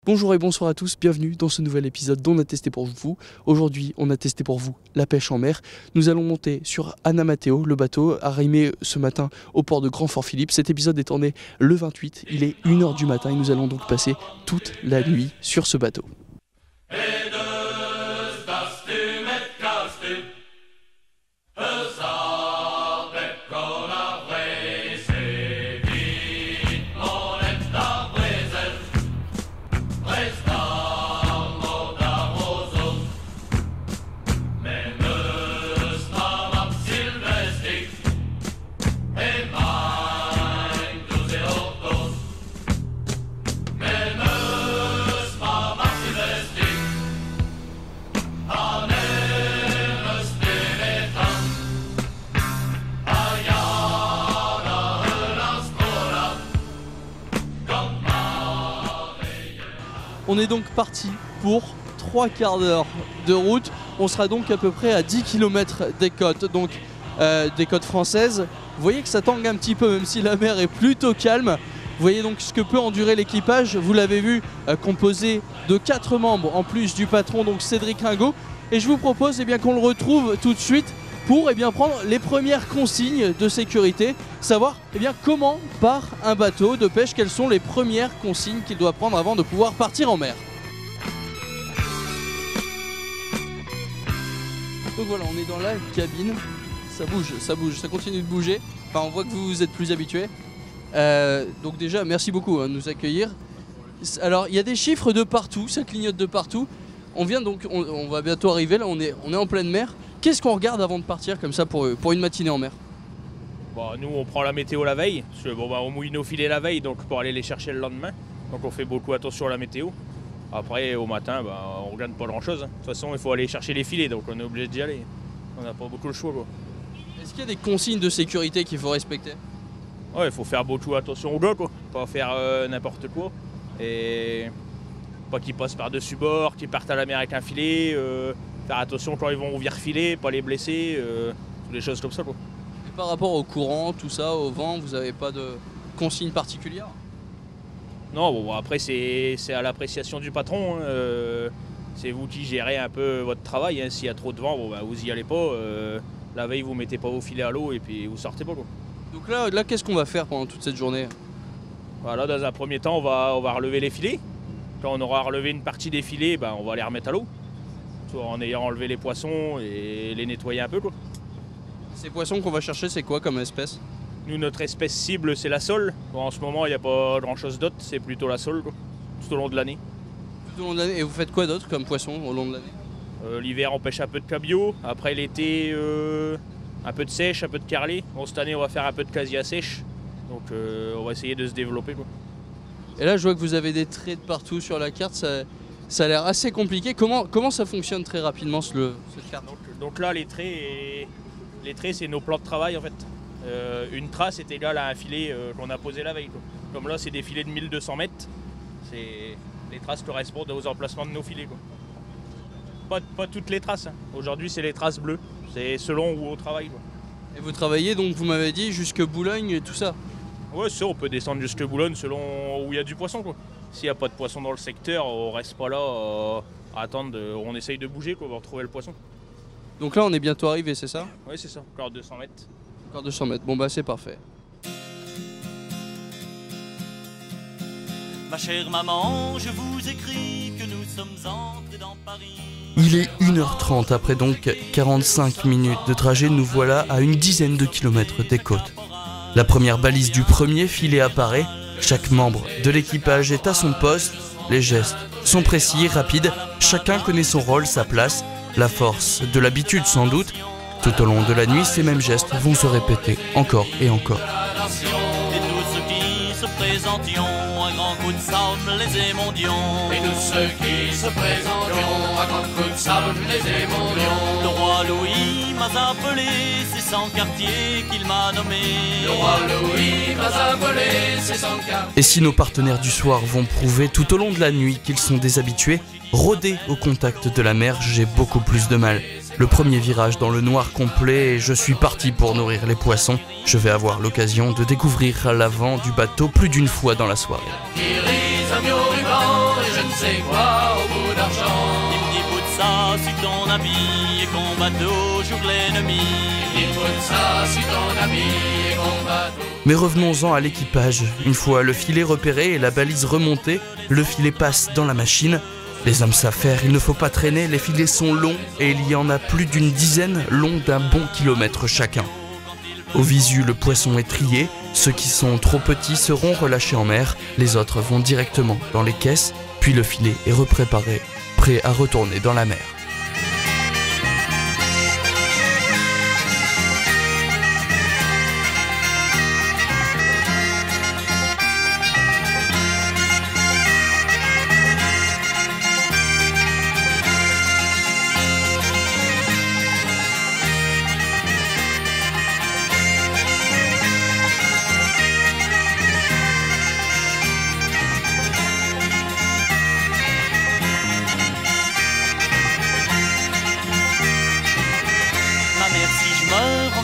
Bonjour et bonsoir à tous, bienvenue dans ce nouvel épisode d'On a testé pour vous. Aujourd'hui, on a testé pour vous la pêche en mer. Nous allons monter sur Anna Matteo, le bateau arrimé ce matin au port de Grand-Fort-Philippe. Cet épisode est tourné le 28, il est 1 h du matin et nous allons donc passer toute la nuit sur ce bateau. On est donc parti pour 3 quarts d'heure de route. On sera donc à peu près à 10 km des côtes, donc des côtes françaises. Vous voyez que ça tangue un petit peu, même si la mer est plutôt calme. Vous voyez donc ce que peut endurer l'équipage. Vous l'avez vu, composé de 4 membres en plus du patron, donc Cédric Ringot. Et je vous propose qu'on le retrouve tout de suite pour prendre les premières consignes de sécurité, savoir comment part un bateau de pêche, quelles sont les premières consignes qu'il doit prendre avant de pouvoir partir en mer. Donc voilà, on est dans la cabine, ça bouge, ça continue de bouger, enfin on voit que vous êtes plus habitués. Donc déjà merci beaucoup de nous accueillir. Alors il y a des chiffres de partout, ça clignote de partout. On va bientôt arriver, là on est en pleine mer. Qu'est-ce qu'on regarde avant de partir comme ça pour une matinée en mer? Nous on prend la météo la veille, parce que on mouille nos filets la veille donc pour aller les chercher le lendemain. Donc on fait beaucoup attention à la météo. Après au matin on regarde pas grand chose. De toute façon il faut aller chercher les filets donc on est obligé d'y aller. On n'a pas beaucoup le choix quoi. Est-ce qu'il y a des consignes de sécurité qu'il faut respecter? Ouais, il faut faire beaucoup attention aux gars quoi, pas faire n'importe quoi. Et pas qu'ils passent par-dessus bord, qu'ils partent à la mer avec un filet. Faire attention quand ils vont ouvrir filet, pas les blesser, toutes les choses comme ça quoi. Et par rapport au courant, tout ça, au vent, vous n'avez pas de consignes particulières? Non, après c'est à l'appréciation du patron. C'est vous qui gérez un peu votre travail. S'il y a trop de vent, vous y allez pas. La veille, vous mettez pas vos filets à l'eau et puis vous sortez pas quoi. Donc là qu'est-ce qu'on va faire pendant toute cette journée? Voilà, dans un premier temps, on va relever les filets. Quand on aura relevé une partie des filets, on va les remettre à l'eau. En ayant enlevé les poissons et les nettoyer un peu quoi. Ces poissons qu'on va chercher, c'est quoi comme espèce? Nous, notre espèce cible, c'est la sole. En ce moment, il n'y a pas grand chose d'autre, c'est plutôt la sole quoi, tout au long de l'année. Tout au long de l'année. Et vous faites quoi d'autre comme poisson au long de l'année? L'hiver, on pêche un peu de cabillaud. Après l'été, un peu de sèche, un peu de carlet. Cette année, on va faire un peu de casia sèche. Donc on va essayer de se développer quoi. Et là, je vois que vous avez des traits de partout sur la carte. Ça a l'air assez compliqué. Comment ça fonctionne très rapidement cette carte? Donc là, les traits, c'est nos plans de travail en fait. Une trace est égale à un filet qu'on a posé la veille quoi. Comme là, c'est des filets de 1200 mètres. Les traces correspondent aux emplacements de nos filets quoi. Pas toutes les traces. Aujourd'hui, c'est les traces bleues. C'est selon où on travaille quoi. Et vous travaillez donc, vous m'avez dit, jusque Boulogne et tout ça? Ouais, ça, on peut descendre jusque Boulogne selon où il y a du poisson quoi. S'il n'y a pas de poisson dans le secteur, on reste pas là à attendre, on essaye de bouger quoi, pour retrouver le poisson. Donc là on est bientôt arrivé, c'est ça? Oui c'est ça, encore 200 mètres. Encore 200 mètres, c'est parfait. Ma chère maman, je vous écris que nous sommes entrés dans Paris. Il est 1 h 30, après donc 45 minutes de trajet, nous voilà à une dizaine de kilomètres des côtes. La première balise du premier filet apparaît. Chaque membre de l'équipage est à son poste, les gestes sont précis et rapides, chacun connaît son rôle, sa place, la force de l'habitude sans doute. Tout au long de la nuit, ces mêmes gestes vont se répéter encore et encore. Et tous ceux qui se présentions, un grand coup de sable les émondions. Et tous ceux qui se présentions, à grand coup de sable les émondions. Le roi Louis m'a appelé, c'est sans quartier qu'il m'a nommé. Le roi Louis m'a appelé, c'est sans quartier. Et si nos partenaires du soir vont prouver tout au long de la nuit qu'ils sont des habitués, rôder au contact de la mer, j'ai beaucoup plus de mal. Le premier virage dans le noir complet et je suis parti pour nourrir les poissons. Je vais avoir l'occasion de découvrir l'avant du bateau plus d'une fois dans la soirée. Qui rit un vieux ruban et je ne sais quoi au bout d'argent. Il me dit put ça sur ton habit et qu'on bateau joue l'ennemi. Il put ça sur ton habit et qu'on bateau. Mais revenons-en à l'équipage. Une fois le filet repéré et la balise remontée, le filet passe dans la machine. Les hommes savent faire, il ne faut pas traîner, les filets sont longs et il y en a plus d'une dizaine, longs d'un bon kilomètre chacun. Au visu, le poisson est trié, ceux qui sont trop petits seront relâchés en mer, les autres vont directement dans les caisses, puis le filet est repréparé, prêt à retourner dans la mer.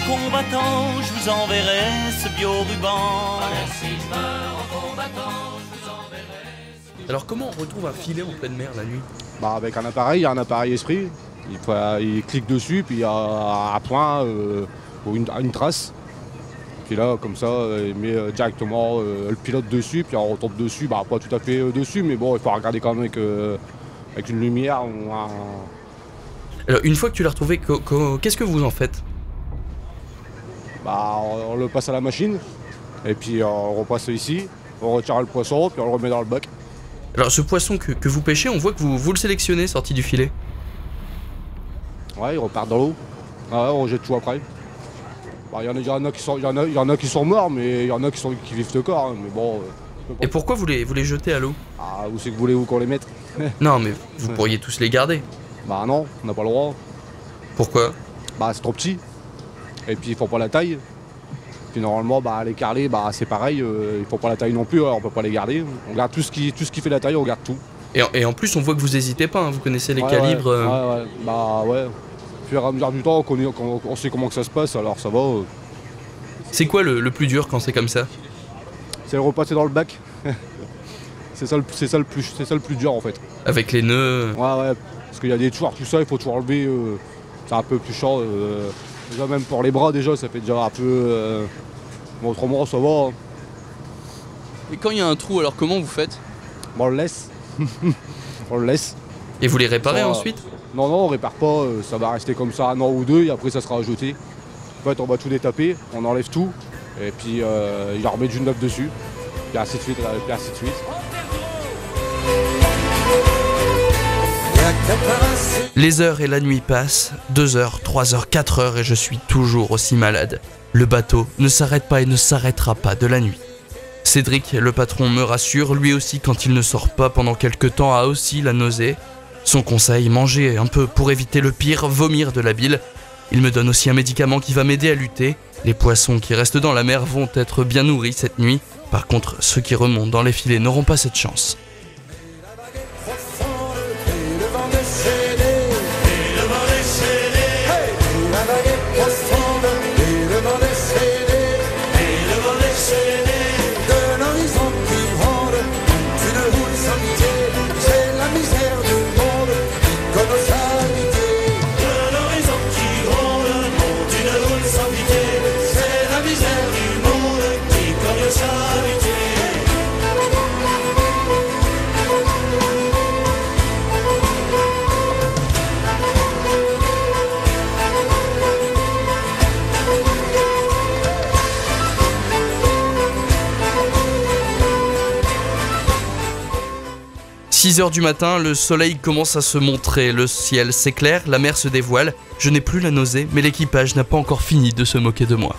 Combattant, je vous enverrai ce bio-ruban. Si je meurs en combattant, je vous enverrai. Alors comment on retrouve un filet en pleine mer la nuit? Bah avec un appareil, il y a un appareil esprit. Il clique dessus, puis il y a un point ou une trace. Puis là, comme ça, il met directement le pilote dessus, puis on retombe dessus. Bah pas tout à fait dessus, mais bon, il faut regarder quand même avec une lumière. Alors une fois que tu l'as retrouvé, qu'est-ce que vous en faites? Bah, on le passe à la machine, et puis on repasse ici, on retire le poisson, puis on le remet dans le bac. Alors ce poisson que vous pêchez, on voit que vous le sélectionnez sorti du filet. Ouais, il repart dans l'eau. Ouais, on jette tout après. Bah, il y en a qui sont morts, mais il y en a qui vivent encore. Hein, mais bon. Et pourquoi vous les jetez à l'eau? Ah, où c'est que voulez-vous qu'on les mette? Non, mais vous pourriez tous les garder. Bah non, on n'a pas le droit. Pourquoi? Bah c'est trop petit. Et puis ils font pas la taille. Puis normalement, bah, les carlets, bah, c'est pareil, ils font pas la taille non plus, alors on peut pas les garder. On garde tout ce qui fait la taille, on garde tout. Et en plus, on voit que vous hésitez pas, hein, vous connaissez les calibres. Ouais, bah ouais. Au fur et à mesure du temps, on sait comment que ça se passe, alors ça va. C'est quoi le plus dur quand c'est comme ça? C'est le repasser dans le bac. c'est ça le plus dur en fait. Avec les nœuds. Ouais, parce qu'il y a des tours, tout ça, il faut tout enlever. C'est un peu plus chiant. Déjà même pour les bras, déjà, ça fait déjà un peu. Bon, autrement, ça va. Hein. Et quand il y a un trou, alors comment vous faites? Bon, on le laisse. On le laisse. Et vous les réparez Ça, ensuite? Non, on répare pas. Ça va rester comme ça un an ou deux, et après ça sera ajouté. En fait, on va tout détaper, on enlève tout, et puis il remet du neuf dessus. Puis ainsi de suite, puis ainsi de suite. Les heures et la nuit passent, 2 heures, 3 heures, 4 heures et je suis toujours aussi malade. Le bateau ne s'arrête pas et ne s'arrêtera pas de la nuit. Cédric, le patron, me rassure, lui aussi quand il ne sort pas pendant quelque temps a aussi la nausée. Son conseil, manger un peu pour éviter le pire, vomir de la bile. Il me donne aussi un médicament qui va m'aider à lutter. Les poissons qui restent dans la mer vont être bien nourris cette nuit. Par contre, ceux qui remontent dans les filets n'auront pas cette chance. « 6 heures du matin, le soleil commence à se montrer, le ciel s'éclaire, la mer se dévoile. Je n'ai plus la nausée, mais l'équipage n'a pas encore fini de se moquer de moi.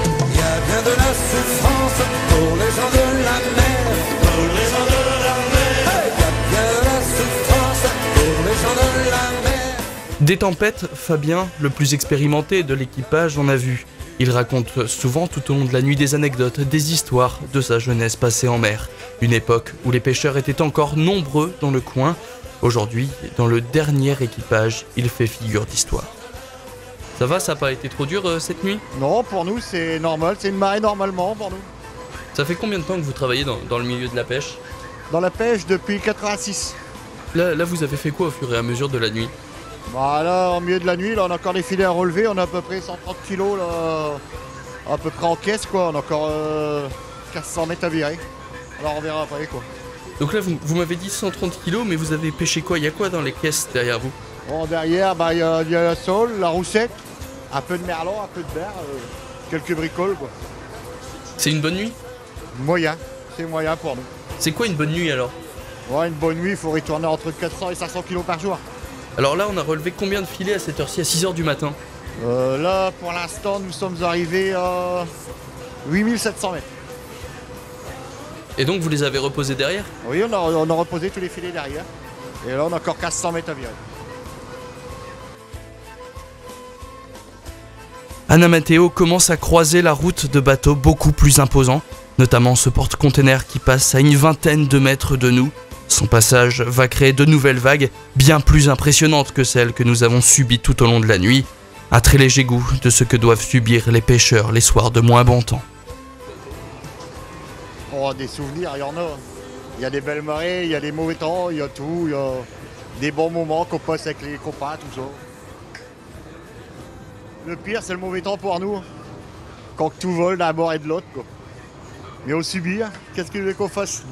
Il y a bien de la souffrance pour les gens de la mer. Pour les gens de la mer. Il y a bien de la souffrance pour les gens de la mer. Des tempêtes, Fabien, le plus expérimenté de l'équipage, en a vu. Il raconte souvent tout au long de la nuit des anecdotes, des histoires de sa jeunesse passée en mer. Une époque où les pêcheurs étaient encore nombreux dans le coin. Aujourd'hui, dans le dernier équipage, il fait figure d'histoire. Ça va, ça n'a pas été trop dur cette nuit? Non, pour nous c'est normal, c'est une marée normalement pour nous. Ça fait combien de temps que vous travaillez dans le milieu de la pêche? dans la pêche depuis 86. Là, vous avez fait quoi au fur et à mesure de la nuit? Bah là, en milieu de la nuit, là, on a encore des filets à relever, on a à peu près 130 kilos là, à peu près en caisse quoi, on a encore 400 mètres à virer. Alors on verra après quoi. Donc là, vous m'avez dit 130 kilos, mais vous avez pêché quoi? Il y a quoi dans les caisses derrière vous? Bon, derrière, bah, y a la sole, la roussette, un peu de merlan, un peu de berre, quelques bricoles quoi. C'est une bonne nuit? Moyen, c'est moyen pour nous. C'est quoi une bonne nuit alors? Ouais, une bonne nuit, il faut retourner entre 400 et 500 kilos par jour. Alors là, on a relevé combien de filets à cette heure-ci, à 6h du matin? Là, pour l'instant, nous sommes arrivés à 8700 mètres. Et donc vous les avez reposés derrière? Oui, on a reposé tous les filets derrière. Et là, on a encore 1500 mètres à virer. Anna Matteo commence à croiser la route de bateaux beaucoup plus imposants, notamment ce porte-container qui passe à une vingtaine de mètres de nous. Son passage va créer de nouvelles vagues, bien plus impressionnantes que celles que nous avons subies tout au long de la nuit. Un très léger goût de ce que doivent subir les pêcheurs les soirs de moins bon temps. Oh, des souvenirs, il y en a. Il y a des belles marées, il y a des mauvais temps, il y a tout. Il y a des bons moments qu'on passe avec les copains, tout ça. Le pire, c'est le mauvais temps pour nous. Quand tout vole d'un bord et de l'autre, quoi. Mais on subit, hein. Qu'est-ce que je veux qu'on fasse?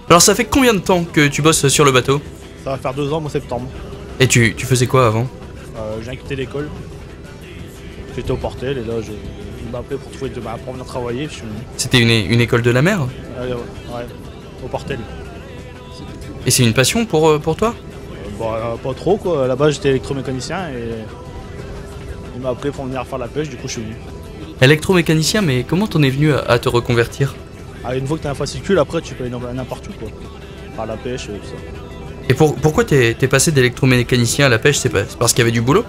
Alors ça fait combien de temps que tu bosses sur le bateau? Ça va faire 2 ans, en septembre. Et tu faisais quoi avant? J'ai quitté l'école. J'étais au Portel et là, il m'a appelé pour venir travailler. Je suis venu. C'était une école de la mer? Ouais, au Portel. Et c'est une passion pour toi? Pas trop quoi. Là-bas, j'étais électromécanicien et il m'a appelé pour venir faire la pêche, du coup, je suis venu. Électromécanicien, mais comment t'en es venu à te reconvertir? Une fois que t'as un fascicule, après, tu peux aller n'importe où quoi. Faire la pêche, tout ça. Et pourquoi t'es passé d'électromécanicien à la pêche? C'est parce qu'il y avait du boulot?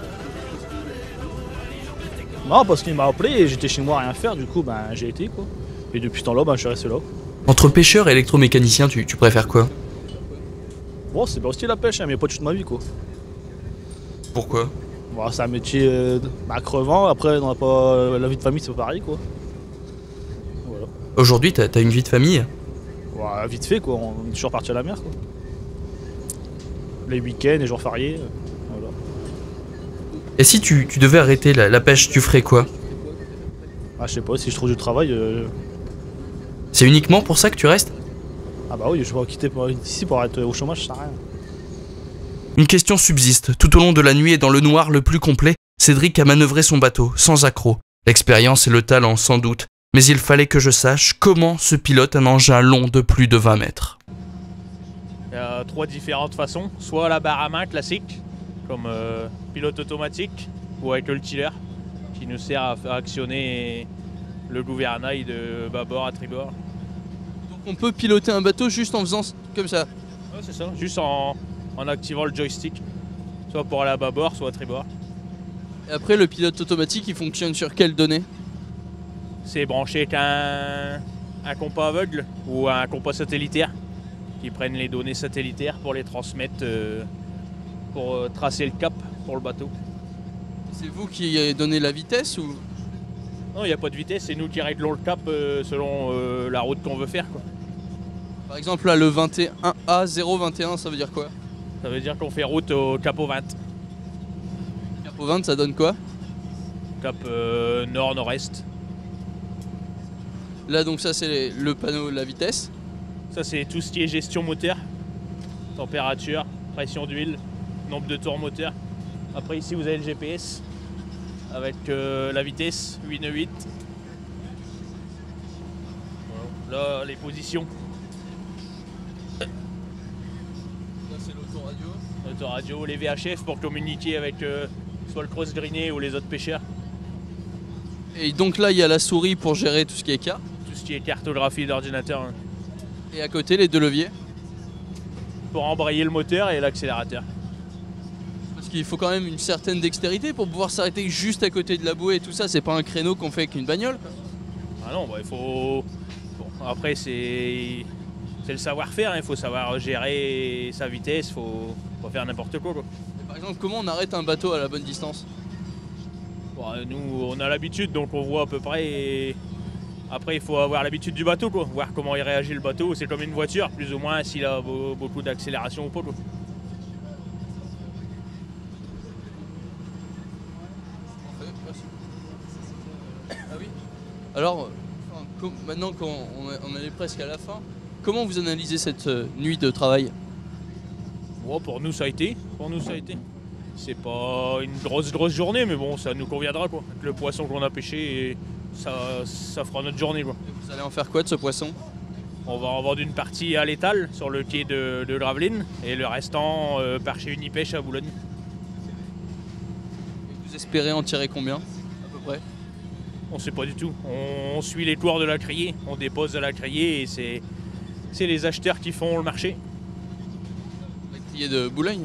Non, parce qu'il m'a appelé et j'étais chez moi à rien faire, du coup j'ai été quoi. Et depuis ce temps-là, je suis resté là. Entre pêcheur et électromécanicien, tu préfères quoi? Bon, c'est bien aussi la pêche, mais pas toute ma vie quoi. Pourquoi? C'est un métier crevant, après on n'a pas la vie de famille, c'est pas pareil quoi. Voilà. Aujourd'hui, t'as une vie de famille? Vite fait quoi, on est toujours parti à la mer quoi. Les week-ends, les jours fériés, voilà. Et si tu devais arrêter la pêche, tu ferais quoi? Ah, je sais pas, si je trouve du travail. C'est uniquement pour ça que tu restes? Ah bah oui, je vais pas quitter ici pour être au chômage, ça sert à rien. Une question subsiste. Tout au long de la nuit et dans le noir le plus complet, Cédric a manœuvré son bateau, sans accroc. L'expérience et le talent, sans doute. Mais il fallait que je sache comment se pilote un engin long de plus de 20 mètres. Il y a 3 différentes façons. Soit la barre à main classique, comme pilote automatique, ou avec le tiller, qui nous sert à faire actionner le gouvernail de bâbord à tribord. Donc on peut piloter un bateau juste en faisant comme ça? Ouais, c'est ça, juste en activant le joystick, soit pour aller à bâbord, soit à tribord. Et après, le pilote automatique, il fonctionne sur quelles données? C'est branché avec un compas aveugle ou un compas satellitaire qui prennent les données satellitaires pour les transmettre pour tracer le cap pour le bateau. C'est vous qui avez donné la vitesse ou? Non, il n'y a pas de vitesse, c'est nous qui réglons le cap selon la route qu'on veut faire, quoi. Par exemple, là, le 21A 021, ça veut dire quoi? Ça veut dire qu'on fait route au cap au 20. Cap au 20, ça donne quoi? Cap nord-nord-est. Là, donc ça, c'est le panneau de la vitesse. Ça, c'est tout ce qui est gestion moteur, température, pression d'huile, nombre de tours moteur. Après, ici, vous avez le GPS avec la vitesse 898. Voilà. Là, les positions. Là, c'est l'autoradio. L'autoradio, les VHF pour communiquer avec soit le cross-grainé ou les autres pêcheurs. Et donc là, il y a la souris pour gérer tout ce qui est carte. Tout ce qui est cartographie d'ordinateur. Hein. Et à côté, les 2 leviers. Pour embrayer le moteur et l'accélérateur. Parce qu'il faut quand même une certaine dextérité pour pouvoir s'arrêter juste à côté de la bouée et tout ça. C'est pas un créneau qu'on fait avec une bagnole. Ah non, bah, il faut... Bon, après, c'est le savoir-faire. Il faut savoir gérer sa vitesse. Il faut pas faire n'importe quoi. Et par exemple, comment on arrête un bateau à la bonne distance? Bon, nous, on a l'habitude, donc on voit à peu près. Et... Après, il faut avoir l'habitude du bateau, quoi. Voir comment il réagit le bateau. C'est comme une voiture, plus ou moins, s'il a beaucoup d'accélération ou pas, quoi. Ah oui. Alors, maintenant qu'on est presque à la fin, comment vous analysez cette nuit de travail? Bon, pour nous, ça a été. C'est pas une grosse journée, mais bon, ça nous conviendra, quoi. Avec le poisson qu'on a pêché, et ça fera notre journée, quoi. Et vous allez en faire quoi de ce poisson? On va en vendre une partie à l'étal, sur le quai de Gravelines, et le restant par chez Unipêche à Boulogne. Et vous espérez en tirer combien, à peu près? On sait pas du tout. On suit les cours de la criée, on dépose à la criée, et c'est les acheteurs qui font le marché. La criée de Boulogne?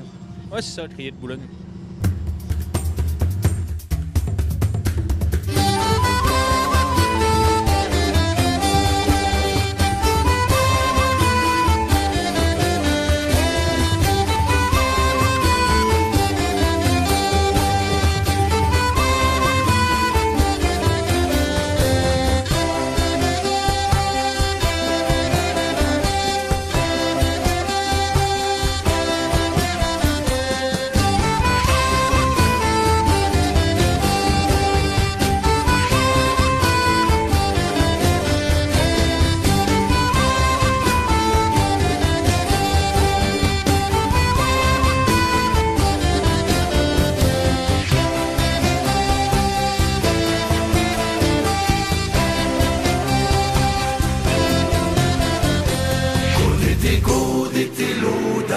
Ouais, c'est ça, la criée de Boulogne.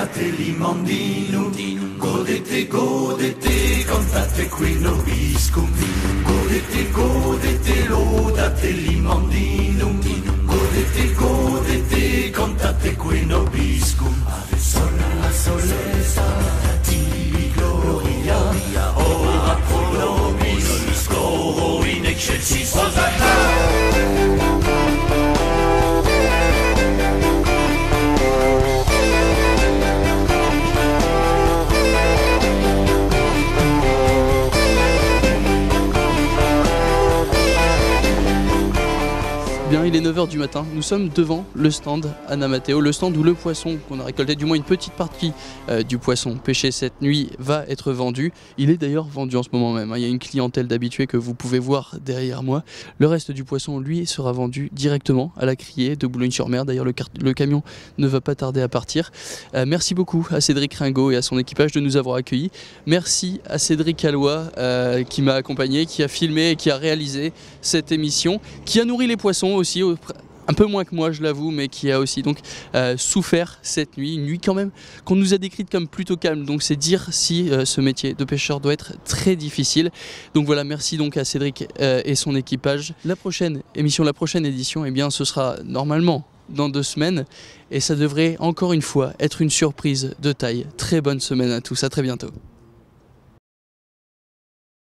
Godete limondino, godete, cantate qui nobiscum. Godete, lodate limondino, godete, cantate qui nobiscum. Ave sola, solesa, tibi gloria, ora pro nobis, coro in excelsis, Hosanna. Bien, il est 9h du matin, nous sommes devant le stand Anna Matteo, le stand où le poisson qu'on a récolté, du moins une petite partie du poisson pêché cette nuit va être vendu. Il est d'ailleurs vendu en ce moment même, hein. Il y a une clientèle d'habitués que vous pouvez voir derrière moi. Le reste du poisson, lui, sera vendu directement à la criée de Boulogne-sur-Mer. D'ailleurs, le camion ne va pas tarder à partir. Merci beaucoup à Cédric Ringot et à son équipage de nous avoir accueillis. Merci à Cédric Allois qui m'a accompagné, qui a filmé et qui a réalisé cette émission, qui a nourri les poissons aussi, un peu moins que moi je l'avoue, mais qui a aussi donc souffert cette nuit, une nuit quand même qu'on nous a décrite comme plutôt calme, donc c'est dire si ce métier de pêcheur doit être très difficile. Donc voilà, merci donc à Cédric et son équipage. La prochaine émission, la prochaine édition, eh bien ce sera normalement dans 2 semaines et ça devrait encore une fois être une surprise de taille. Très bonne semaine à tous, à très bientôt.